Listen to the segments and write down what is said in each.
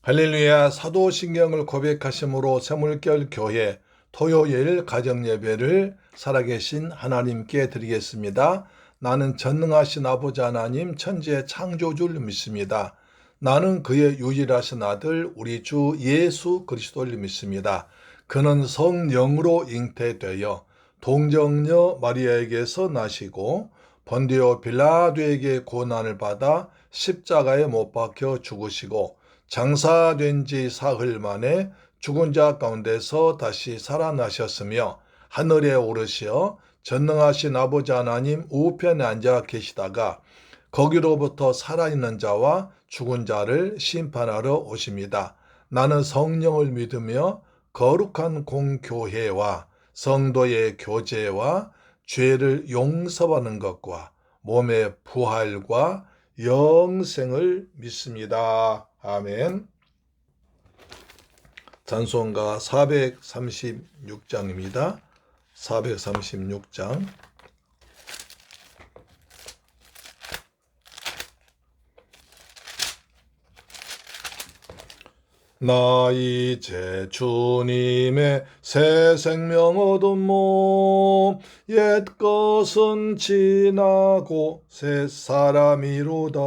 할렐루야. 사도신경을 고백하심으로 새물결 교회 토요일 가정예배를 살아계신 하나님께 드리겠습니다. 나는 전능하신 아버지 하나님 천지의 창조주를 믿습니다. 나는 그의 유일하신 아들 우리 주 예수 그리스도를 믿습니다. 그는 성령으로 잉태되어 동정녀 마리아에게서 나시고 본디오 빌라도에게 고난을 받아 십자가에 못 박혀 죽으시고 장사된 지 사흘 만에 죽은 자 가운데서 다시 살아나셨으며 하늘에 오르시어 전능하신 아버지 하나님 우편에 앉아 계시다가 거기로부터 살아있는 자와 죽은 자를 심판하러 오십니다. 나는 성령을 믿으며 거룩한 공교회와 성도의 교제와 죄를 용서받는 것과 몸의 부활과 영생을 믿습니다. 아멘. 찬송가 436장입니다. 436장. 나 이제 주님의 새 생명 얻은 몸 옛 것은 지나고 새 사람이로다.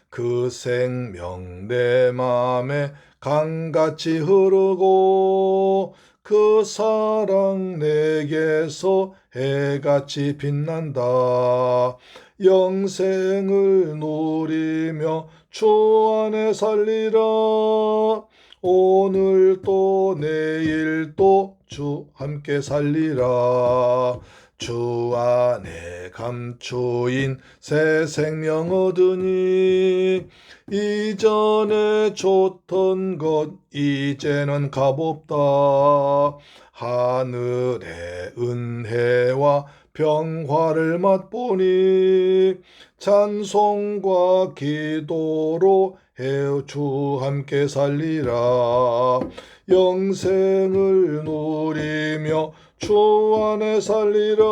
그 생명 내 맘에 강같이 흐르고 그 사랑 내게서 해같이 빛난다. 영생을 누리며 주 안에 살리라. 오늘 또 내일 또 주 함께 살리라. 주 안에 감추인 새 생명 얻으니 이전에 줬던 것 이제는 값없다. 하늘의 은혜와 평화를 맛보니 찬송과 기도로 주 함께 살리라. 영생을 누리며 주 안에 살리라.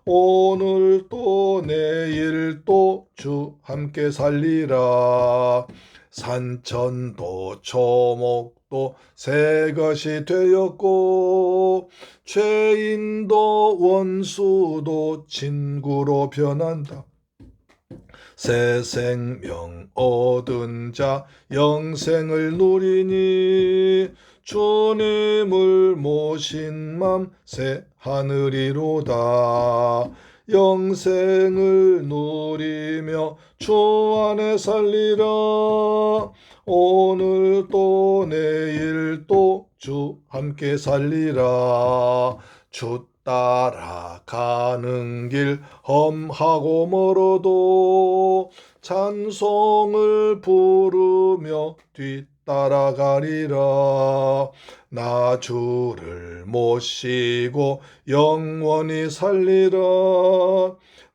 오늘 또 내일 또 주 함께 살리라. 산천도 초목도 새 것이 되었고 죄인도 원수도 친구로 변한다. 새 생명 얻은 자 영생을 누리니 주님을 모신 맘 새 하늘이로다. 영생을 누리며 주 안에 살리라. 오늘 또 내일 또 주 함께 살리라. 주 따라가는 길 험하고 멀어도 찬송을 부르며 뒤따라가리라. 나 주를 모시고 영원히 살리라.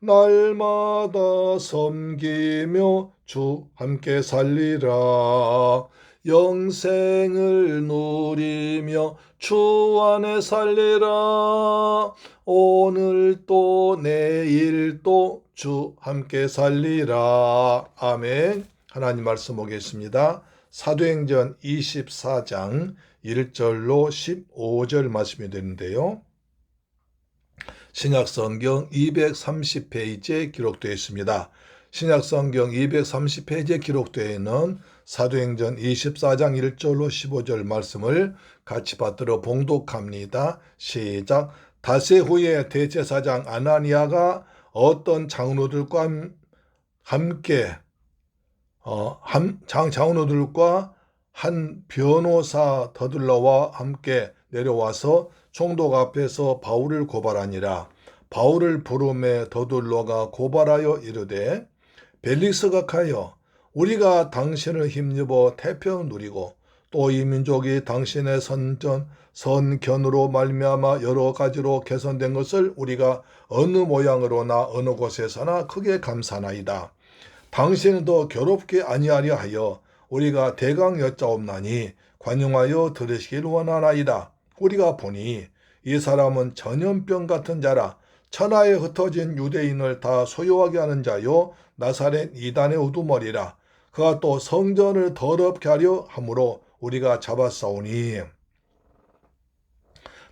날마다 섬기며 주 함께 살리라. 영생을 누리며 주 안에 살리라. 오늘 또 내일 또 주 함께 살리라. 아멘. 하나님 말씀 보겠습니다. 사도행전 24장 1절로 15절 말씀이 되는데요. 신약성경 230페이지에 기록되어 있습니다. 신약성경 230페이지에 기록되어 있는 사도행전 24장 1절로 15절 말씀을 같이 받들어 봉독합니다. 시작. 닷새 후에 대제사장 아나니아가 어떤 장로들과 함께 장로들과 한 변호사 더둘러와 함께 내려와서 총독 앞에서 바울을 고발하니라. 바울을 부름에 더둘러가 고발하여 이르되 벨릭스가 가여 우리가 당신을 힘입어 태평 누리고 또 이 민족이 당신의 선견으로 말미암아 여러 가지로 개선된 것을 우리가 어느 모양으로나 어느 곳에서나 크게 감사나이다. 당신은 더 괴롭게 아니하려 하여 우리가 대강 여짜옵나니 관용하여 들으시길 원하나이다. 우리가 보니 이 사람은 전염병 같은 자라. 천하에 흩어진 유대인을 다 소유하게 하는 자요 나사렛 이단의 우두머리라. 그가 또 성전을 더럽게 하려 함으로 우리가 잡았사오니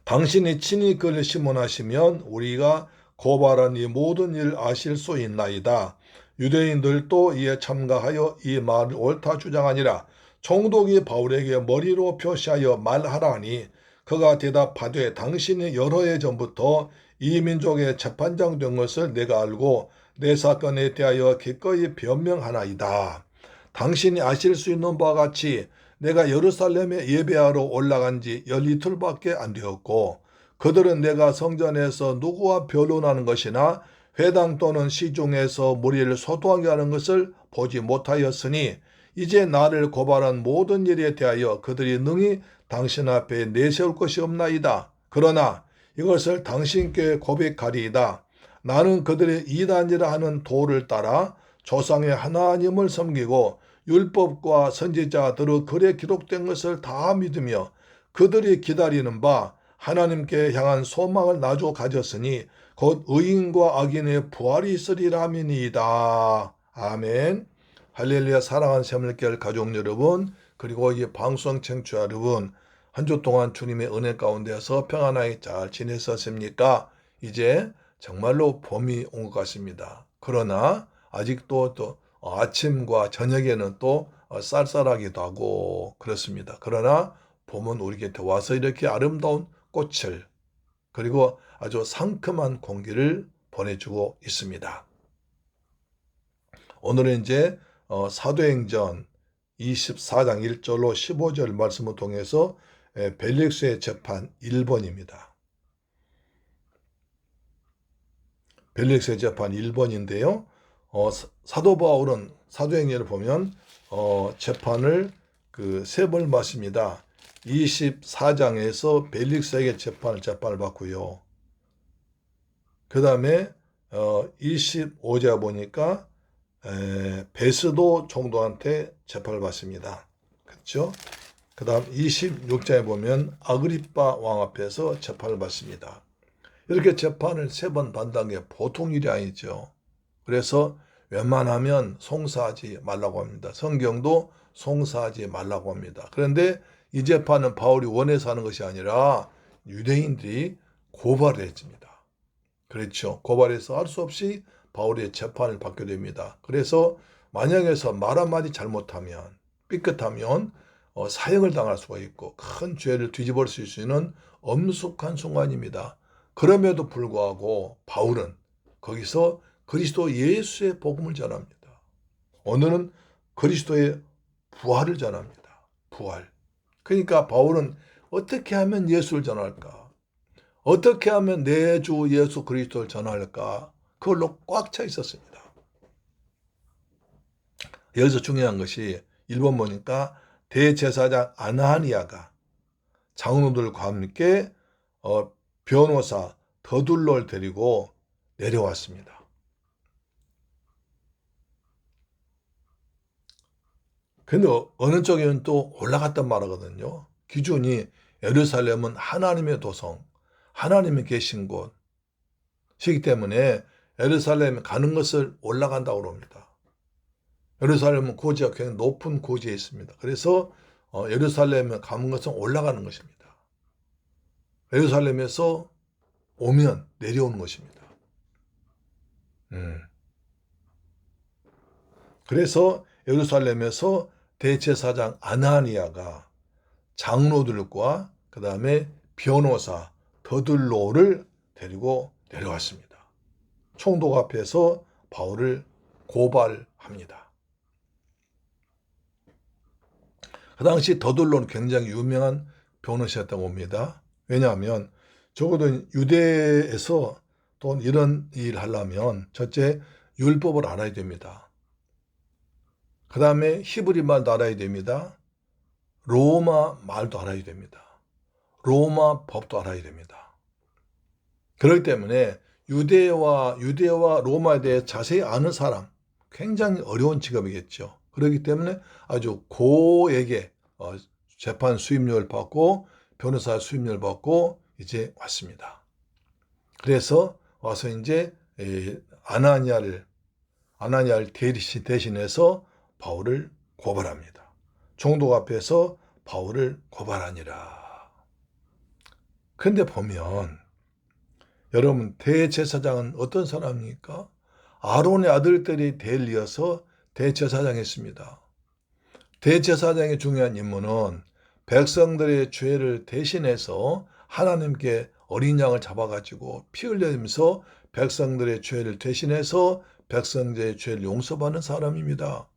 당신이 친히 그를 심문하시면 우리가 고발한 이 모든 일 아실 수 있나이다. 유대인들도 이에 참가하여 이 말을 옳다 주장하니라. 총독이 바울에게 머리로 표시하여 말하라니 그가 대답하되 당신이 여러 해 전부터 이 민족의 재판장 된 것을 내가 알고 내 사건에 대하여 기꺼이 변명하나이다. 당신이 아실 수 있는 바와 같이 내가 예루살렘에 예배하러 올라간 지 열이틀밖에 안 되었고 그들은 내가 성전에서 누구와 변론하는 것이나 회당 또는 시중에서 무리를 소통하게 하는 것을 보지 못하였으니 이제 나를 고발한 모든 일에 대하여 그들이 능히 당신 앞에 내세울 것이 없나이다. 그러나 이것을 당신께 고백하리이다. 나는 그들의 이단이라 하는 도를 따라 조상의 하나님을 섬기고 율법과 선지자들의 글에 기록된 것을 다 믿으며 그들이 기다리는 바 하나님께 향한 소망을 나주 가졌으니 곧 의인과 악인의 부활이 있으리라 함이니이다. 아멘. 할렐루야. 사랑하는 새물결 가족 여러분, 그리고 이 방송 청취자 여러분, 한 주 동안 주님의 은혜 가운데서 평안하게 잘 지내셨습니까? 이제 정말로 봄이 온 것 같습니다. 그러나 아직도 또 아침과 저녁에는 또 쌀쌀하기도 하고 그렇습니다. 그러나 봄은 우리 곁에 와서 이렇게 아름다운 꽃을 그리고 아주 상큼한 공기를 보내주고 있습니다. 오늘은 이제 사도행전 24장 1절로 15절 말씀을 통해서 벨릭스의 재판 1번입니다. 벨릭스의 재판 1번인데요. 사도 바울은 사도행전을 보면 재판을 세 번을 받습니다. 24장에서 벨릭스에게 재판을 받고요. 그 다음에 25장 보니까 베스도 총독한테 재판을 받습니다. 그렇죠? 그 다음 26장에 보면 아그리빠 왕 앞에서 재판을 받습니다. 이렇게 재판을 세 번 받는 게 보통 일이 아니죠. 그래서 웬만하면 송사하지 말라고 합니다. 성경도 송사하지 말라고 합니다. 그런데 이 재판은 바울이 원해서 하는 것이 아니라 유대인들이 고발을 했습니다. 그렇죠. 고발해서 할 수 없이 바울의 재판을 받게 됩니다. 그래서 만약에서 말 한마디 잘못하면 삐끗하면 사형을 당할 수가 있고 큰 죄를 뒤집을 수 있는 엄숙한 순간입니다. 그럼에도 불구하고 바울은 거기서 그리스도 예수의 복음을 전합니다. 오늘은 그리스도의 부활을 전합니다. 부활. 그러니까 바울은 어떻게 하면 예수를 전할까? 어떻게 하면 내 주 예수 그리스도를 전할까? 그걸로 꽉 차 있었습니다. 여기서 중요한 것이 1번 보니까 대제사장 아나니아가 장로들과 함께 변호사 더둘로를 데리고 내려왔습니다. 근데 어느 쪽에는 또 올라갔단 말하거든요. 기준이 예루살렘은 하나님의 도성, 하나님이 계신 곳이기 때문에 예루살렘에 가는 것을 올라간다고 합니다. 예루살렘은 고지가 굉장히 높은 고지에 있습니다. 그래서 예루살렘에 가는 것은 올라가는 것입니다. 예루살렘에서 오면 내려오는 것입니다. 그래서 예루살렘에서 대제사장 아나니아가 장로들과 그 다음에 변호사 더둘로를 데리고 내려왔습니다. 총독 앞에서 바울을 고발합니다. 그 당시 더둘로는 굉장히 유명한 변호사였다고 봅니다. 왜냐하면 적어도 유대에서 또 이런 일을 하려면 첫째 율법을 알아야 됩니다. 그 다음에 히브리 말도 알아야 됩니다. 로마 말도 알아야 됩니다. 로마 법도 알아야 됩니다. 그렇기 때문에 유대와 로마에 대해 자세히 아는 사람, 굉장히 어려운 직업이겠죠. 그렇기 때문에 아주 고에게 재판 수임료를 받고 변호사 수임료를 받고 이제 왔습니다. 그래서 와서 이제 아나니아를 대신해서 바울을 고발합니다. 총독 앞에서 바울을 고발하니라. 그런데 보면 여러분, 대제사장은 어떤 사람입니까? 아론의 아들들이 대리어서 대제사장했습니다. 대제사장의 중요한 임무는 백성들의 죄를 대신해서 하나님께 어린 양을 잡아가지고 피 흘리면서 백성들의 죄를 대신해서 백성들의 죄를 용서받는 사람입니다.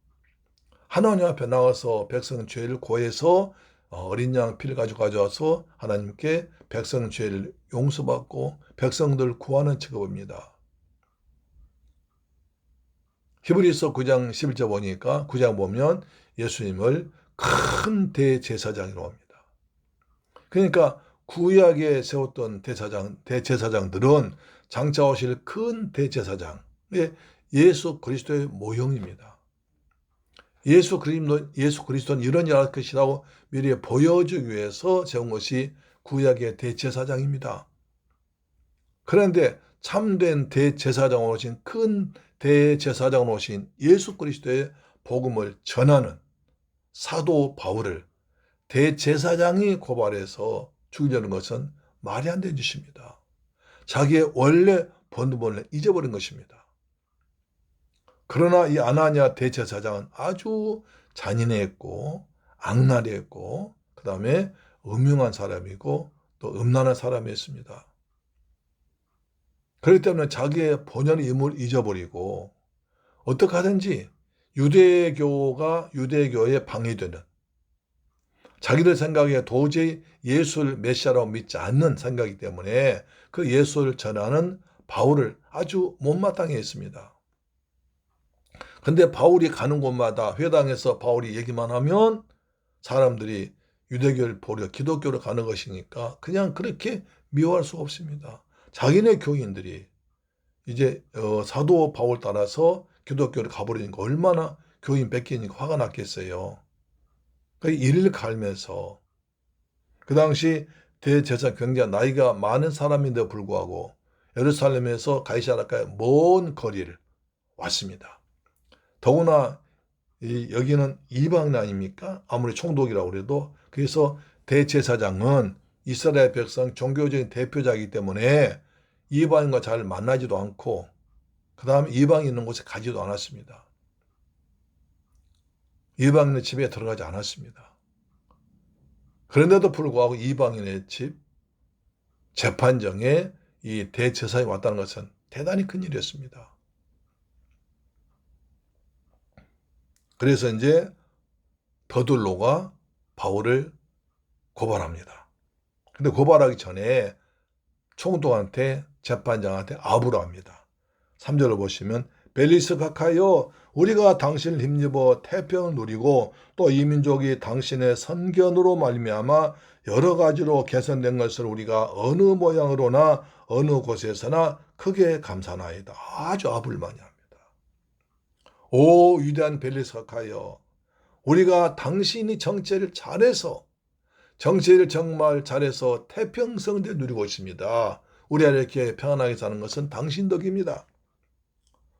하나님 앞에 나가서 백성 죄를 고해서 어린 양 피를 가져와서 하나님께 백성 죄를 용서받고 백성들을 구하는 직업입니다. 히브리서 9장 11절 보니까 9장 보면 예수님을 큰 대제사장이라고 합니다. 그러니까 구약에 세웠던 대제사장들은 장차 오실 큰 대제사장, 예수 그리스도의 모형입니다. 예수 그리스도는 이런 일을 할 것이라고 미리 보여주기 위해서 세운 것이 구약의 대제사장입니다. 그런데 참된 대제사장으로 오신 큰 대제사장으로 오신 예수 그리스도의 복음을 전하는 사도 바울을 대제사장이 고발해서 죽이려는 것은 말이 안 되는 짓입니다. 자기의 원래 본분을 잊어버린 것입니다. 그러나 이 아나니아 대제사장은 아주 잔인했고 악랄했고 그 다음에 음흉한 사람이고 또 음란한 사람이었습니다. 그렇기 때문에 자기의 본연의 임무를 잊어버리고 어떻게 하든지 유대교에 방해되는, 자기들 생각에 도저히 예수를 메시아라고 믿지 않는 생각이기 때문에 그 예수를 전하는 바울을 아주 못마땅해 했습니다. 근데 바울이 가는 곳마다 회당에서 바울이 얘기만 하면 사람들이 유대교를 버려 기독교로 가는 것이니까 그냥 그렇게 미워할 수가 없습니다. 자기네 교인들이 이제 사도 바울 따라서 기독교를 가버리니까 얼마나 교인 뺏기니까 화가 났겠어요. 그 이를 갈면서 그 당시 대제사장 굉장히 나이가 많은 사람인데 불구하고 예루살렘에서 가이사랴까지 먼 거리를 왔습니다. 더구나 여기는 이방인 아닙니까? 아무리 총독이라고 그래도. 그래서 대제사장은 이스라엘 백성 종교적인 대표자이기 때문에 이방인과 잘 만나지도 않고 그 다음에 이방인 있는 곳에 가지도 않았습니다. 이방인의 집에 들어가지 않았습니다. 그런데도 불구하고 이방인의 집 재판정에 이 대제사장이 왔다는 것은 대단히 큰 일이었습니다. 그래서 이제 더둘로가 바울을 고발합니다. 근데 고발하기 전에 총독한테 재판장한테 아부를 합니다. 3절을 보시면 벨리스 각하여 우리가 당신을 힘입어 태평을 누리고 또 이 민족이 당신의 선견으로 말미암아 여러 가지로 개선된 것을 우리가 어느 모양으로나 어느 곳에서나 크게 감사나이다. 아주 아부를 많이 합니다. 오 위대한 벨리스 각하여 우리가 당신이 정체를 정말 잘해서 태평성을 누리고 있습니다. 우리가 이렇게 평안하게 사는 것은 당신 덕입니다.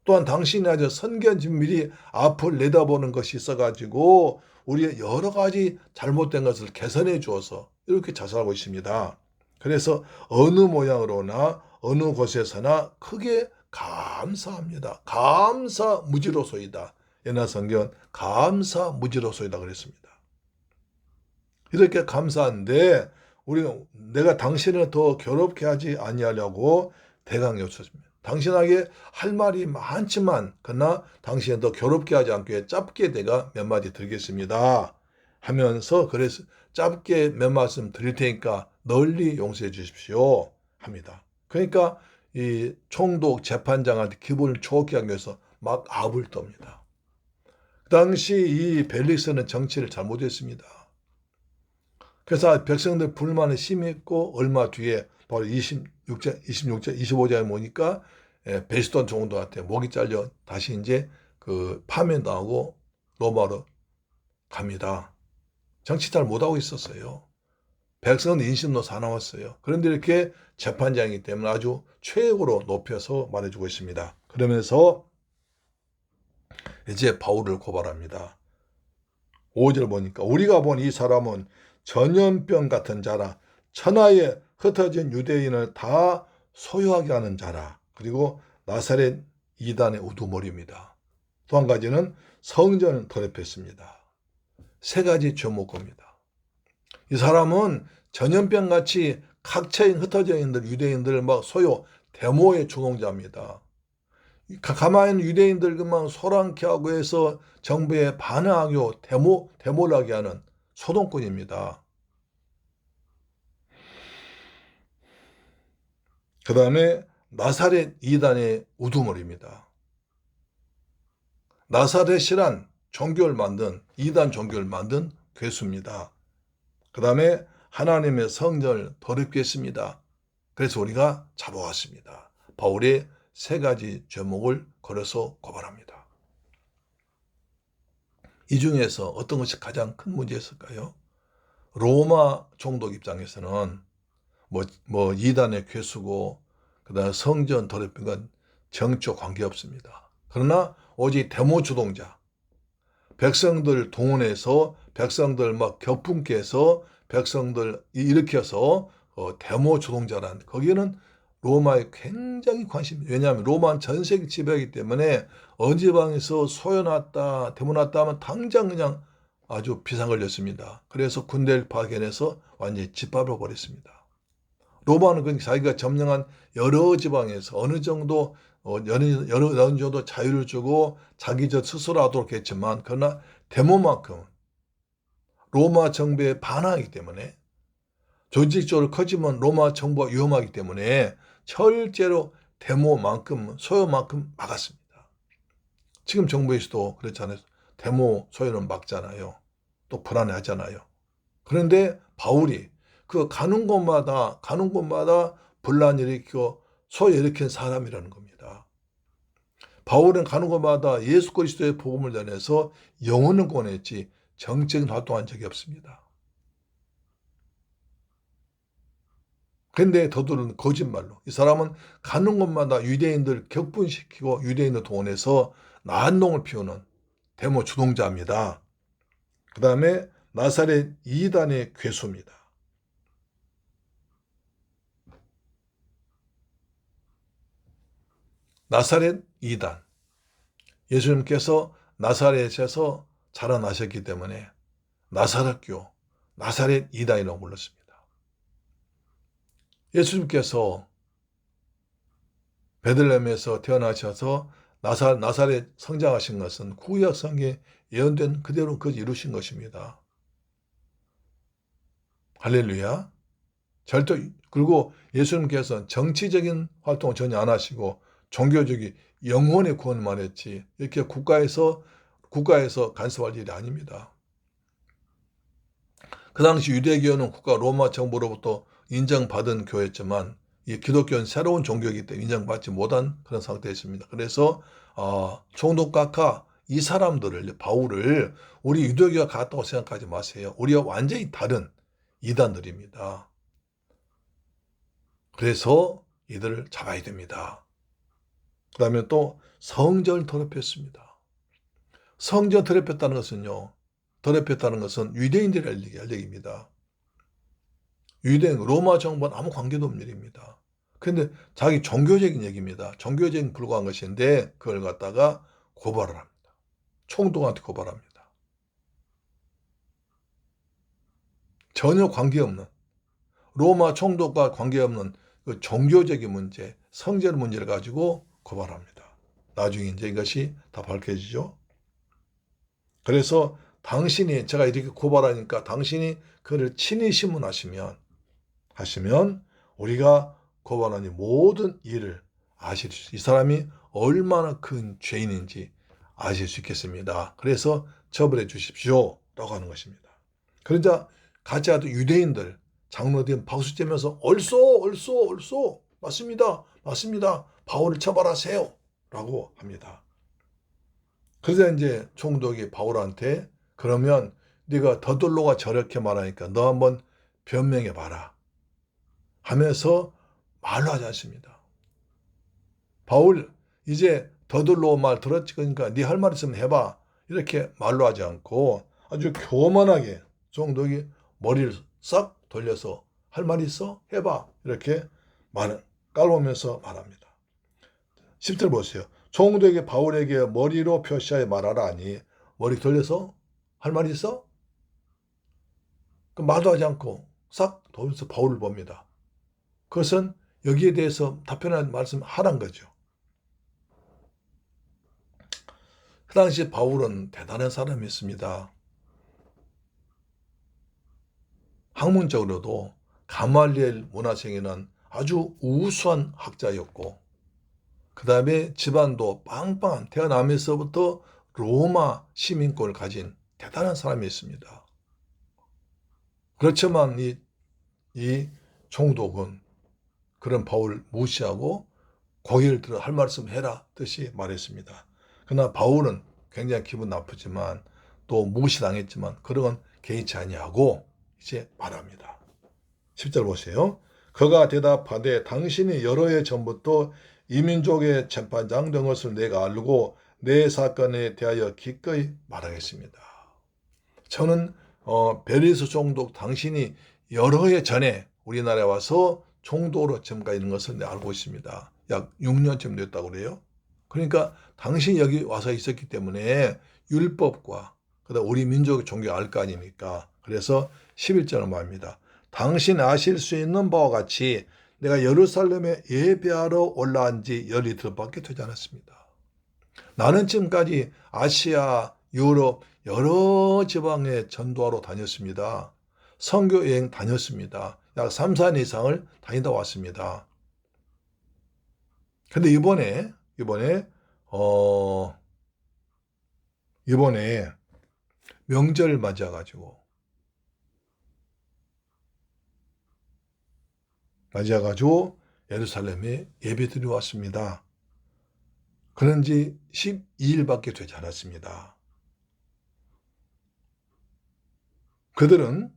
또한 당신이 아주 선견 진밀히 앞을 내다보는 것이 있어가지고 우리의 여러 가지 잘못된 것을 개선해 주어서 이렇게 잘 살고 있습니다. 그래서 어느 모양으로나 어느 곳에서나 크게 감사합니다. 감사 무지로소이다. 옛날 성경 감사 무지로소이다 그랬습니다. 이렇게 감사한데 우리는 내가 당신을 더 괴롭게 하지 아니하려고 대강 여쭙습니다. 당신에게 할 말이 많지만 그러나 당신을 더 괴롭게 하지 않기 짧게 내가 몇 마디 드리겠습니다. 하면서 그래서 짧게 몇 말씀 드릴 테니까 널리 용서해 주십시오 합니다. 그러니까 이 총독 재판장한테 기분을 좋게 하기 위해서 막 압을 떱니다. 그 당시 이 벨릭스는 정치를 잘못했습니다. 그래서 백성들 불만이 심했고 얼마 뒤에 바로 25장에 보니까 베스돈 총독한테 목이 잘려 다시 이제 그 파면당하고 로마로 갑니다. 정치 잘 못하고 있었어요. 백성은 인심도 사나웠어요. 그런데 이렇게 재판장이기 때문에 아주 최고로 높여서 말해주고 있습니다. 그러면서 이제 바울을 고발합니다. 5절 보니까 우리가 본 이 사람은 전염병 같은 자라 천하에 흩어진 유대인을 다 소유하게 하는 자라. 그리고 나사렛 이단의 우두머리입니다. 또 한 가지는 성전을 더럽혔습니다. 세 가지 죄목입니다. 이 사람은 전염병같이 각처에 흩어져 있는 유대인들을 막 소유 데모의 주동자입니다. 가만히 있는 유대인들 그만 소란케 하고 해서 정부에 반항하고 데모를 하게 하는 소동꾼입니다. 그 다음에 나사렛 이단의 우두머리입니다. 나사렛이란 종교를 만든 이단 종교를 만든 괴수입니다. 그 다음에 하나님의 성전을 더럽게 했습니다. 그래서 우리가 잡아왔습니다. 바울의 세 가지 죄목을 걸어서 고발합니다. 이 중에서 어떤 것이 가장 큰 문제였을까요? 로마 총독 입장에서는 이단의 괴수고 그다음 성전 더럽힌 건 정치와 관계없습니다. 그러나 오직 데모 주동자, 백성들 동원해서 백성들 막 격분케 해서 백성들 일으켜서 데모 주동자란 거기는 로마에 굉장히 관심이, 왜냐하면 로마는 전 세계 지배하기 때문에 어느 지방에서 소요났다 데모 났다 하면 당장 그냥 아주 비상 걸렸습니다. 그래서 군대를 파견해서 완전히 짓밟아 버렸습니다. 로마는 그 자기가 점령한 여러 지방에서 어느 정도 자유를 주고 자기 스스로 하도록 했지만 그러나 데모만큼 로마 정부에 반항하기 때문에 조직적으로 커지면 로마 정부가 위험하기 때문에 절대로 데모만큼 소요만큼 막았습니다. 지금 정부에서도 그렇잖아요. 데모 소요는 막잖아요. 또 불안해하잖아요. 그런데 바울이 그 가는 곳마다 분란 일으키고 소요 일으킨 사람이라는 겁니다. 바울은 가는 곳마다 예수 그리스도의 복음을 전해서 영혼을 권했지 정적인 활동한 적이 없습니다. 그런데 더들은 거짓말로 이 사람은 가는 곳마다 유대인들 격분시키고 유대인들 동원해서 난동을 피우는 데모 주동자입니다. 그 다음에 나사렛 이단의 괴수입니다. 나사렛 이단. 예수님께서 나사렛에서 자라나셨기 때문에 나사렛교, 나사렛 이단이라고 불렀습니다. 예수님께서 베들레헴에서 태어나셔서 나사렛 성장하신 것은 구약 성경에 예언된 그대로 그 이루신 것입니다. 할렐루야. 그리고 예수님께서는 정치적인 활동을 전혀 안 하시고 종교적인 영혼의 구원만 했지 이렇게 국가에서 간섭할 일이 아닙니다. 그 당시 유대교는 국가 로마 정부로부터 인정받은 교회였지만 이 기독교는 새로운 종교이기 때문에 인정받지 못한 그런 상태였습니다. 그래서 총독 각하 이 사람들을 바울을 우리 유대교가 같다고 생각하지 마세요. 우리와 완전히 다른 이단들입니다. 그래서 이들을 잡아야 됩니다. 그 다음에 또 성전을 더럽혔습니다. 성전 더럽혔다는 것은 유대인들이 할 얘기입니다. 유대인, 로마 정부는 아무 관계도 없는 일입니다. 그런데 자기 종교적인 얘기입니다. 종교적인 불과한 것인데 그걸 갖다가 고발을 합니다. 총독한테 고발합니다. 전혀 관계없는, 로마 총독과 관계없는 그 종교적인 문제, 성전 문제를 가지고 고발합니다. 나중에 이제 이것이 다 밝혀지죠. 그래서 제가 이렇게 고발하니까 당신이 그를 친히 신문하시면 우리가 고발한 이 모든 일을 이 사람이 얼마나 큰 죄인인지 아실 수 있겠습니다. 그래서 처벌해 주십시오 라고 하는 것입니다. 그러자 같이 하던 유대인들 장로들이 박수 치면서 얼쏘 맞습니다 바울을 처벌하세요 라고 합니다. 그래서 이제 총독이 바울한테 그러면 네가 더들로가 저렇게 말하니까 너 한번 변명해 봐라 하면서 말로 하지 않습니다. 바울 이제 더들로 말 들었지 그러니까 네 할 말 있으면 해봐. 이렇게 말로 하지 않고 아주 교만하게 총독이 머리를 싹 돌려서 할 말 있어? 해봐. 이렇게 깔보면서 말합니다. 10절 보세요. 총독이 바울에게 머리로 표시하여 말하라 하니 머리 돌려서 할 말 있어? 말도 하지 않고 싹 돌면서 바울을 봅니다. 그것은 여기에 대해서 답변하는 말씀 하란 거죠. 그 당시 바울은 대단한 사람이었습니다. 학문적으로도 가말리엘 문화생에는 아주 우수한 학자였고 그 다음에 집안도 빵빵한 태어나면서부터 로마 시민권을 가진 대단한 사람이었습니다. 그렇지만 이 총독은 그런 바울을 무시하고 고개를 들어 할 말씀 해라 뜻이 말했습니다. 그러나 바울은 굉장히 기분 나쁘지만 또 무시당했지만 그런 건 개의치 아니하고 이제 말합니다. 10절 보세요. 그가 대답하되 당신이 여러 해 전부터 이민족의 재판장 된 것을 내가 알고 내 사건에 대하여 기꺼이 말하겠습니다. 저는 베리스 총독 당신이 여러 해 전에 우리나라에 와서 총독으로 점가 있는 것을 알고 있습니다. 약 6년쯤 됐다고 그래요. 그러니까 당신이 여기 와서 있었기 때문에 율법과 그다음 우리 민족의 종교 알 거 아닙니까? 그래서 11절을 말합니다. 당신 아실 수 있는 바와 같이 내가 예루살렘에 예배하러 올라간 지 열이 들밖에 되지 않았습니다. 나는 지금까지 아시아, 유럽 여러 지방에 전도하러 다녔습니다. 선교 여행 다녔습니다. 약 3, 4년 이상을 다니다 왔습니다. 근데 이번에 명절을 맞아가지고 예루살렘에 예배드리러 왔습니다. 그런 지 12일밖에 되지 않았습니다. 그들은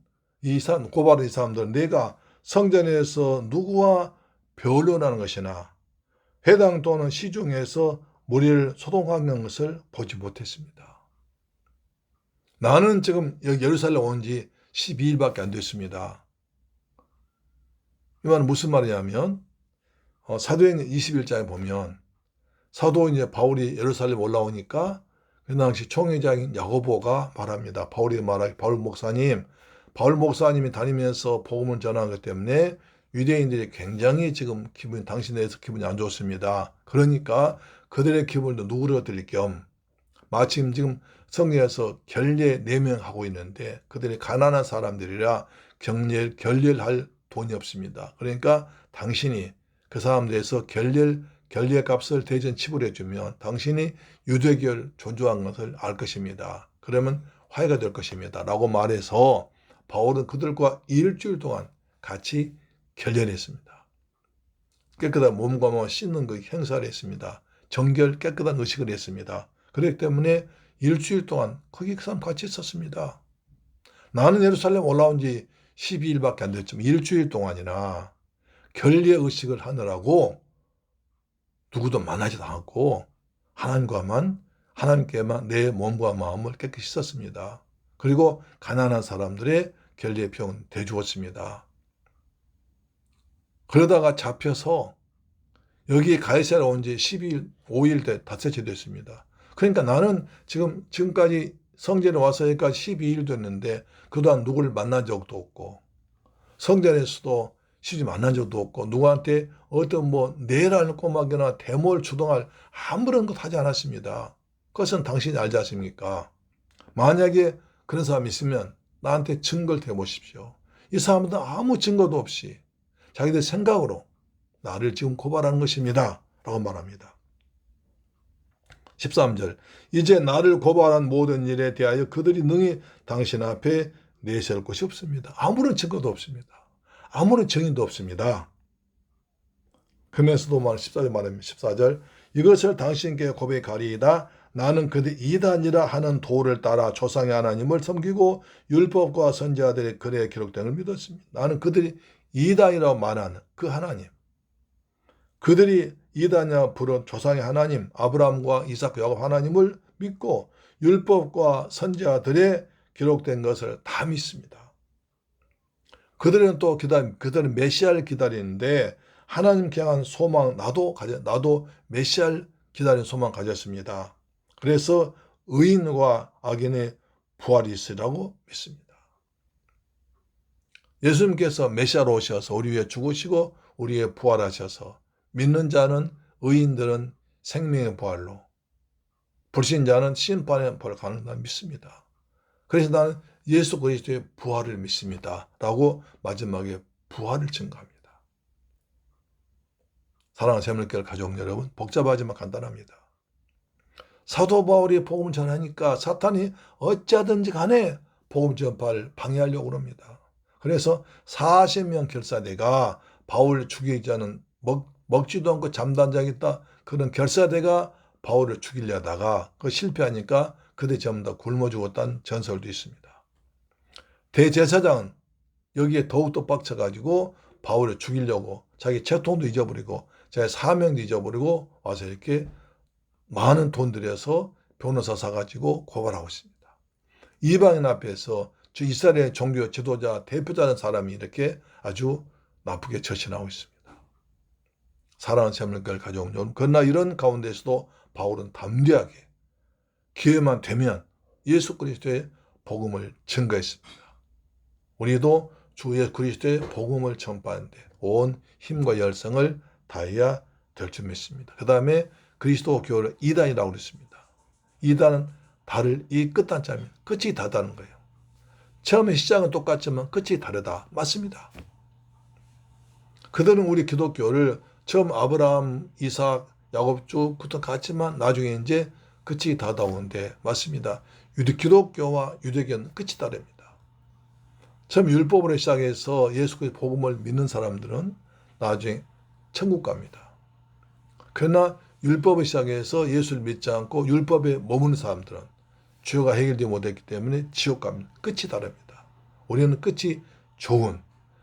고발한 이 사람들은 내가 성전에서 누구와 변론하는 것이나 회당 또는 시중에서 무리를 소동하는 것을 보지 못했습니다. 나는 지금 여기 예루살렘 온 지 12일밖에 안 됐습니다. 이 말은 무슨 말이냐면 사도행전 21장에 보면 사도 이제 바울이 예루살렘 올라오니까 그 당시 총회장인 야고보가 말합니다. 바울 목사님이 다니면서 복음을 전하는 것 때문에 유대인들이 굉장히 지금 당신에 대해서 기분이 안 좋습니다. 그러니까 그들의 기분도 누그러뜨릴 겸 마침 지금 성경에서 결례 4명 하고 있는데 그들이 가난한 사람들이라 결례할 돈이 없습니다. 그러니까 당신이 그 사람들에서 결례 값을 대전 지불해 주면 당신이 유대교를 존중한 것을 알 것입니다. 그러면 화해가 될 것입니다. 라고 말해서 바울은 그들과 일주일 동안 같이 결례를 했습니다. 깨끗한 몸과 마음을 씻는 그 행사를 했습니다. 깨끗한 의식을 했습니다. 그렇기 때문에 일주일 동안 거기 그 사람 같이 있었습니다. 나는 예루살렘 올라온 지 12일밖에 안 됐지만 일주일 동안이나 결례 의식을 하느라고 누구도 만나지도 않고 하나님께만 내 몸과 마음을 깨끗이 씻었습니다. 그리고 가난한 사람들의 결례 병은 대주었습니다. 그러다가 잡혀서 여기 가이사랴 온 지 12일, 5일 닷새째 됐습니다. 그러니까 나는 지금까지 성전에 와서 여기까지 12일 됐는데 그동안 누구를 만난 적도 없고 성전에서도 시집 만난 적도 없고 누구한테 어떤 내라는 꼬막이나 대모를 주동할 아무런 것 하지 않았습니다. 그것은 당신이 알지 않습니까? 만약에 그런 사람이 있으면 나한테 증거를 대보십시오. 이 사람들은 아무 증거도 없이 자기들 생각으로 나를 지금 고발하는 것입니다. 라고 말합니다. 13절 이제 나를 고발한 모든 일에 대하여 그들이 능히 당신 앞에 내세울 것이 없습니다. 아무런 증거도 없습니다. 아무런 증인도 없습니다. 그러면서도 14절 말합니다. 14절 이것을 당신께 고백하리이다. 나는 그들이 이단이라 하는 도를 따라 조상의 하나님을 섬기고 율법과 선지자들의 글에 기록된 걸 믿었습니다. 나는 그들이 이단이라고 말하는 그 하나님, 그들이 이다냐 부른 조상의 하나님 아브라함과 이삭 야곱 하나님을 믿고 율법과 선지자들의 기록된 것을 다 믿습니다. 그들은 그들은 메시아를 기다리는데 하나님께 향한 소망, 나도 메시아를 기다리는 소망 가졌습니다. 그래서 의인과 악인의 부활이 있으라고 믿습니다. 예수님께서 메시아로 오셔서 우리 위해 죽으시고 우리 위해 부활하셔서 믿는 자는, 의인들은 생명의 부활로, 불신자는 심판의 부활을 가는 날 믿습니다. 그래서 나는 예수 그리스도의 부활을 믿습니다 라고 마지막에 부활을 증거합니다. 사랑하는 새물교회 가족 여러분, 복잡하지만 간단합니다. 사도 바울이 복음 전하니까 사탄이 어찌하든지 간에 복음 전파를 방해하려고 합니다. 그래서 40명 결사대가 바울을 죽이지 않은 먹지도 않고 잠도 안 자겠다 그런 결사대가 바울을 죽이려다가 그 실패하니까 그들 전부 다 굶어 죽었다는 전설도 있습니다. 대제사장은 여기에 더욱더 빡쳐가지고 바울을 죽이려고 자기 채통도 잊어버리고 자기 사명도 잊어버리고 와서 이렇게 많은 돈 들여서 변호사 사가지고 고발하고 있습니다. 이방인 앞에서 이스라엘의 종교 지도자 대표자는 사람이 이렇게 아주 나쁘게 처신하고 있습니다. 사랑하는 새물교회 가족 여러분, 그러나 이런 가운데서도 바울은 담대하게 기회만 되면 예수 그리스도의 복음을 증거했습니다. 우리도 주 예수 그리스도의 복음을 전파하는데 온 힘과 열성을 다해야 될 줄 믿습니다. 그 다음에 그리스도 교회를 이단이라고 그랬습니다. 이단은 달을 이 끝단자면 끝이 다르다는 거예요. 처음에 시작은 똑같지만 끝이 다르다. 맞습니다. 그들은 우리 기독교를 처음 아브라함, 이삭, 야곱 쭉부터 같지만 나중에 이제 끝이 다다오는데 맞습니다. 기독교와 유대교는 끝이 다릅니다. 처음 율법으로 시작해서 예수 그리스도의 복음을 믿는 사람들은 나중에 천국 갑니다. 그러나 율법을 시작해서 예수를 믿지 않고 율법에 머무는 사람들은 죄가 해결되지 못했기 때문에 지옥 갑니다. 끝이 다릅니다. 우리는 끝이 좋은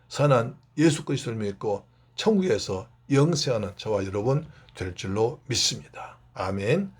선한 예수 그리스도를 믿고 천국에서 영생하는 저와 여러분 될 줄로 믿습니다. 아멘.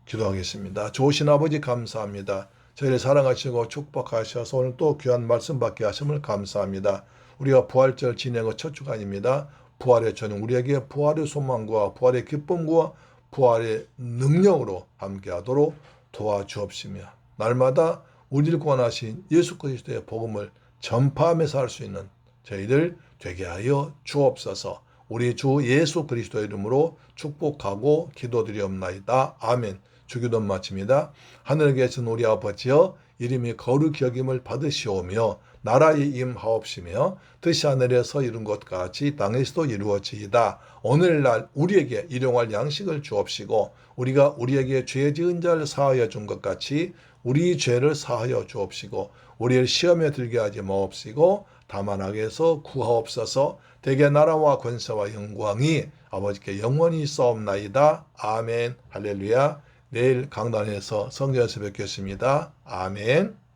기도하겠습니다. 좋으신 아버지 감사합니다. 저희를 사랑하시고 축복하셔서 오늘 또 귀한 말씀 받게 하심을 감사합니다. 우리가 부활절 지내고 첫 주간입니다. 부활의 저는 우리에게 부활의 소망과 부활의 기쁨과 부활의 능력으로 함께하도록 도와주옵시며 날마다 우리를 구원하신 예수 그리스도의 복음을 전파하면서 할 수 있는 저희들 되게 하여 주옵소서. 우리 주 예수 그리스도의 이름으로 축복하고 기도드리옵나이다. 아멘. 주기도 마칩니다. 하늘에 계신 우리 아버지여 이름이 거룩히 여김을 받으시오며 나라에 임하옵시며 뜻이 하늘에서 이룬 것 같이 땅에서도 이루어지이다. 오늘날 우리에게 일용할 양식을 주옵시고 우리가 우리에게 죄 지은 자를 사하여 준 것 같이 우리 죄를 사하여 주옵시고 우리를 시험에 들게 하지 마옵시고 다만 악에서 구하옵소서. 대개 나라와 권세와 영광이 아버지께 영원히 있사옵나이다. 아멘. 할렐루야. 내일 강단에서 성전에서 뵙겠습니다. 아멘.